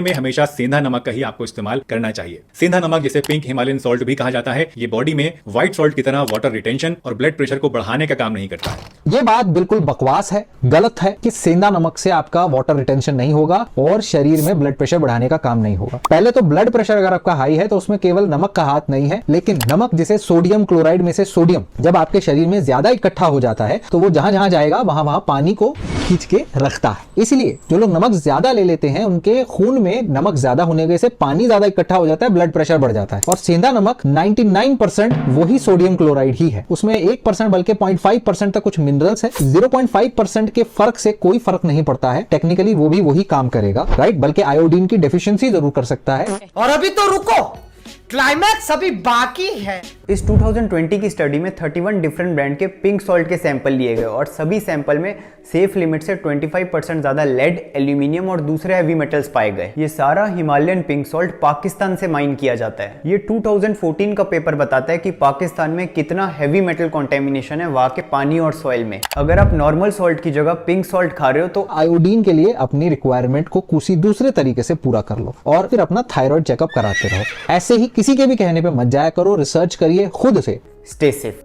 में हमेशा सेंधा नमक का ही आपको इस्तेमाल करना चाहिए। सेंधा नमक जिसे पिंक हिमालयन सॉल्ट भी कहा जाता है, ये बॉडी में व्हाइट सॉल्ट की तरह वाटर रिटेंशन और ब्लड प्रेशर को बढ़ाने का काम नहीं करता है। ये बात बिल्कुल बकवास है, गलत है कि सेंधा नमक से आपका वाटर रिटेंशन नहीं होगा और शरीर में ब्लड प्रेशर बढ़ाने का काम नहीं होगा। पहले तो ब्लड प्रेशर अगर आपका हाई है तो उसमें केवल नमक का हाथ नहीं है, लेकिन नमक जिसे सोडियम क्लोराइड में से सोडियम जब आपके शरीर में ज्यादा इकट्ठा हो जाता है तो वो जहां जहां जाएगा वहां वहां पानी को खींच के रखता है। इसलिए जो लोग नमक ज्यादा ले लेते हैं उनके खून में नमक ज्यादा होने से पानी ज्यादा इकट्ठा हो जाता है, ब्लड प्रेशर बढ़ जाता है। और सेंधा नमक 99% वही सोडियम क्लोराइड ही है, उसमें 1% बल्कि 0.5% तक कुछ मिनरल्स है। 0.5% के फर्क से कोई फर्क नहीं पड़ता है, टेक्निकली वो भी वही काम करेगा, राइट। बल्कि आयोडीन की डेफिशिएंसी जरूर कर सकता है। और अभी तो रुको, क्लाइमैक्स अभी बाकी है। इस 2020 की स्टडी में 31 डिफरेंट ब्रांड के पिंक सॉल्ट के सैंपल लिए गए और सभी सैंपल में सेफ लिमिट से 25% ज्यादा लेड, एल्यूमिनियम और दूसरे हैवी मेटल्स पाए गए। ये सारा हिमालयन पिंक सॉल्ट पाकिस्तान से माइन किया जाता है। ये 2014 का पेपर बताता है कि पाकिस्तान में कितना हैवी मेटल कॉन्टेमिनेशन है वहां के पानी और सॉइल में। अगर आप नॉर्मल सॉल्ट की जगह पिंक सॉल्ट खा रहे हो तो आयोडीन के लिए अपनी रिक्वायरमेंट को किसी दूसरे तरीके से पूरा कर लो और फिर अपना थायराइड चेकअप कराते रहो। ऐसे ही किसी के भी कहने पे मत जाया करो, रिसर्च करिए खुद से। Stay safe.